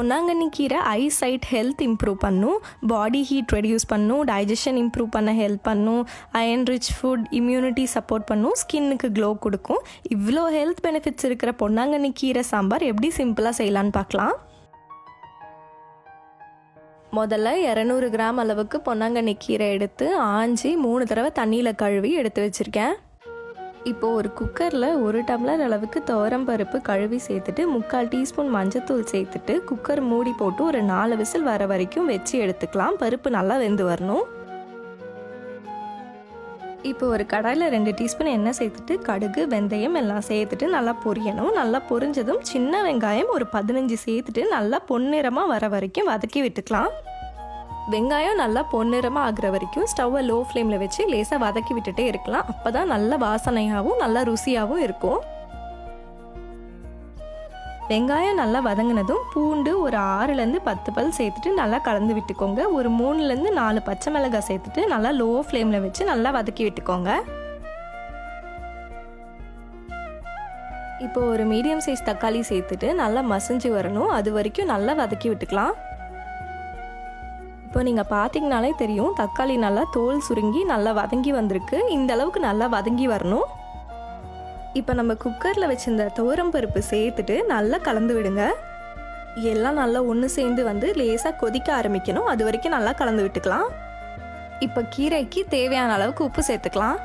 பொன்னாங்கண்ணி கீரை eyesight health improve பண்ணும், body heat reduce பண்ணும், டைஜஷன் இம்ப்ரூவ் பண்ண ஹெல்ப் பண்ணும், iron rich food, immunity support பண்ணும், ஸ்கின்னுக்கு க்ளோ கொடுக்கும். இவ்வளோ ஹெல்த் பெனிஃபிட்ஸ் இருக்கிற பொன்னாங்கண்ணி கீரை சாம்பார் எப்படி சிம்பிளாக செய்யலான்னு பார்க்கலாம். முதல்ல 200 கிராம் அளவுக்கு பொன்னாங்கண்ணி கீரை எடுத்து ஆஞ்சி 3 தடவை தண்ணியில் கழுவி எடுத்து வச்சுருக்கேன். இப்போது ஒரு குக்கரில் 1 டம்ளர் அளவுக்கு துவரம் பருப்பு கழுவி சேர்த்துட்டு 3/4 டீஸ்பூன் மஞ்சத்தூள் சேர்த்துட்டு குக்கர் மூடி போட்டு ஒரு 4 விசில் வர வரைக்கும் வச்சு எடுத்துக்கலாம். பருப்பு நல்லா வெந்து வரணும். இப்போ ஒரு கடாயில் 2 டீஸ்பூன் எண்ணெய் சேர்த்துட்டு கடுகு வெந்தயம் எல்லாம் சேர்த்துட்டு நல்லா பொரியணும். நல்லா பொரிஞ்சதும் சின்ன வெங்காயம் ஒரு 15 சேர்த்துட்டு நல்லா பொன்னிறமாக வர வரைக்கும் வதக்கி விட்டுக்கலாம். வெங்காயம் நல்லா பொன்னிறமாக ஆகிற வரைக்கும் ஸ்டவ்வை லோ ஃப்ளேமில் வச்சு லேசாக வதக்கி விட்டுட்டே இருக்கலாம். அப்போ தான் நல்ல வாசனையாகவும் நல்லா ருசியாகவும் இருக்கும். வெங்காயம் நல்லா வதங்கினதும் பூண்டு ஒரு 6லேருந்து 10 பல் சேர்த்துட்டு நல்லா கலந்து விட்டுக்கோங்க. ஒரு 3லேருந்து 4 பச்சை மிளகாய் சேர்த்துட்டு நல்லா லோ ஃப்ளேமில் வச்சு நல்லா வதக்கி விட்டுக்கோங்க. இப்போ ஒரு மீடியம் சைஸ் தக்காளி சேர்த்துட்டு நல்லா மசிஞ்சு வரணும். அது வரைக்கும் நல்லா வதக்கி விட்டுக்கலாம். இப்போ நீங்கள் பார்த்தீங்கனாலே தெரியும், தக்காளி நல்லா தோல் சுருங்கி நல்லா வதங்கி வந்திருக்கு. இந்த அளவுக்கு நல்லா வதங்கி வரணும். இப்போ நம்ம குக்கரில் வச்சிருந்த துவரம் பருப்பு சேர்த்துட்டு நல்லா கலந்து விடுங்க. எல்லாம் நல்லா ஒன்று சேர்ந்து வந்து லேசாக கொதிக்க ஆரம்பிக்கணும். அது வரைக்கும் நல்லா கலந்து விட்டுக்கலாம். இப்போ கீரைக்கு தேவையான அளவுக்கு உப்பு சேர்த்துக்கலாம்.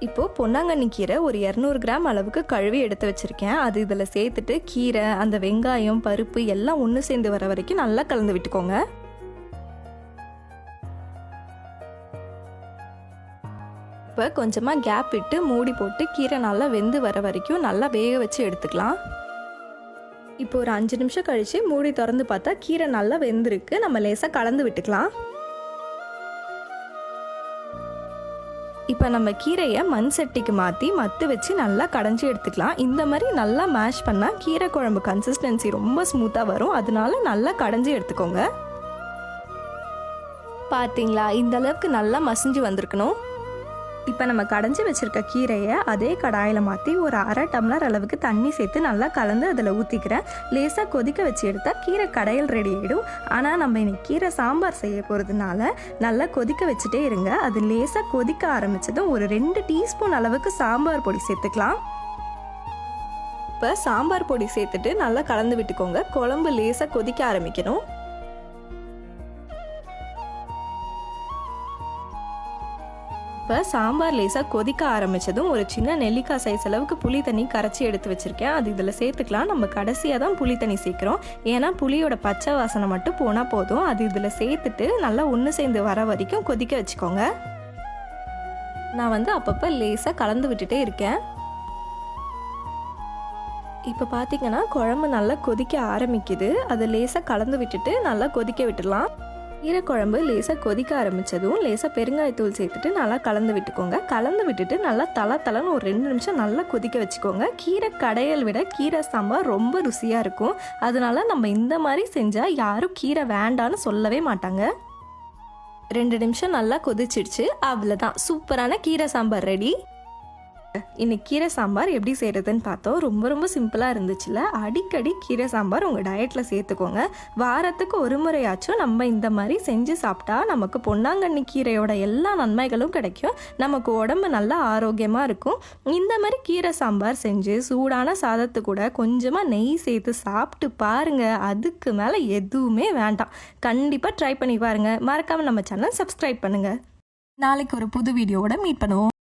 இப்போது பொன்னாங்கண்ணி கீரை ஒரு 200 கிராம் அளவுக்கு கழுவி எடுத்து வச்சுருக்கேன். அது இதில் சேர்த்துட்டு கீரை, அந்த வெங்காயம், பருப்பு எல்லாம் ஒன்று சேர்ந்து வர வரைக்கும் நல்லா கலந்து விட்டுக்கோங்க. இப்போ கொஞ்சமாக கேப் விட்டு மூடி போட்டு கீரை நல்லா வெந்து வர வரைக்கும் நல்லா வேக வச்சு எடுத்துக்கலாம். இப்போ ஒரு 5 நிமிஷம் கழித்து மூடி திறந்து பார்த்தா கீரை நல்லா வெந்திருக்கு. நம்ம லேசாக கலந்து விட்டுக்கலாம். இப்போ நம்ம கீரையை மண் சட்டிக்கு மாற்றி மத்து வச்சு நல்லா கடைஞ்சி எடுத்துக்கலாம். இந்த மாதிரி நல்லா மேஷ் பண்ணால் கீரை குழம்பு கன்சிஸ்டன்சி ரொம்ப ஸ்மூத்தாக வரும். அதனால நல்லா கடைஞ்சி எடுத்துக்கோங்க. பார்த்தீங்களா, இந்த அளவுக்கு நல்லா மசிஞ்சு வந்திருக்கணும். இப்போ நம்ம கடைஞ்சி வச்சுருக்க கீரையை அதே கடாயில் மாற்றி ஒரு 1/2 டம்ளர் அளவுக்கு தண்ணி சேர்த்து நல்லா கலந்து அதில் ஊற்றிக்கிறேன். லேசாக கொதிக்க வச்சு எடுத்தால் கீரை கடையல் ரெடி ஆகிடும். ஆனால் நம்ம இன்னைக்கு கீரை சாம்பார் செய்ய போகிறதுனால நல்லா கொதிக்க வச்சுட்டே இருங்க. அது லேசாக கொதிக்க ஆரம்பித்ததும் ஒரு 2 டீஸ்பூன் அளவுக்கு சாம்பார் பொடி சேர்த்துக்கலாம். இப்போ சாம்பார் பொடி சேர்த்துட்டு நல்லா கலந்து விட்டுக்கோங்க. குழம்பு லேசாக கொதிக்க ஆரம்பிக்கணும். இப்போ சாம்பார் லேசாக கொதிக்க ஆரம்பித்ததும் ஒரு சின்ன நெல்லிக்காய் சைஸ் அளவுக்கு புளி தண்ணி கரைச்சி எடுத்து வச்சுருக்கேன். அது இதில் சேர்த்துக்கலாம். நம்ம கடைசியாக தான் புளி தண்ணி சேர்க்குறோம். ஏன்னா புளியோட பச்சை வாசனை மட்டும் போனால் போதும். அது இதில் சேர்த்துட்டு நல்லா ஒன்று சேர்ந்து வர வரைக்கும் கொதிக்க வச்சுக்கோங்க. நான் அப்பப்போ லேசாக கலந்து விட்டுட்டே இருக்கேன். இப்போ பார்த்தீங்கன்னா குழம்பு நல்லா கொதிக்க ஆரம்பிக்குது. அதை லேசாக கலந்து விட்டுட்டு நல்லா கொதிக்க விட்டுடலாம். கீரை குழம்பு லேசாக கொதிக்க ஆரம்பித்ததும் லேசாக பெருங்காயத்தூள் சேர்த்துட்டு நல்லா கலந்து விட்டுக்கோங்க. கலந்து விட்டுட்டு நல்லா தளன்னு ஒரு 2 நிமிஷம் நல்லா கொதிக்க வச்சுக்கோங்க. கீரை கடையல் விட கீரை சாம்பார் ரொம்ப ருசியாக இருக்கும். அதனால நம்ம இந்த மாதிரி செஞ்சால் யாரும் கீரை வேண்டான்னு சொல்லவே மாட்டாங்க. 2 நிமிஷம் நல்லா கொதிச்சிடுச்சு. அவ்வளோதான், சூப்பரான கீரை சாம்பார் ரெடி. இன்னைக்கு கீரை சாம்பார் எப்படி செய்கிறதுன்னு பார்த்தோம். ரொம்ப சிம்பிளாக இருந்துச்சுல. அடிக்கடி கீரை சாம்பார் உங்கள் டயட்டில் சேர்த்துக்கோங்க. வாரத்துக்கு ஒரு முறையாச்சும் நம்ம இந்த மாதிரி செஞ்சு சாப்பிட்டா நமக்கு பொன்னாங்கண்ணி கீரையோட எல்லா நன்மைகளும் கிடைக்கும். நமக்கு உடம்பு நல்லா ஆரோக்கியமாக இருக்கும். இந்த மாதிரி கீரை சாம்பார் செஞ்சு சூடான சாதத்து கூட கொஞ்சமாக நெய் சேர்த்து சாப்பிட்டு பாருங்கள். அதுக்கு மேலே எதுவுமே வேண்டாம். கண்டிப்பாக ட்ரை பண்ணி பாருங்கள். மறக்காமல் நம்ம சேனல் சப்ஸ்கிரைப் பண்ணுங்கள். நாளைக்கு ஒரு புது வீடியோவோட மீட் பண்ணுவோம்.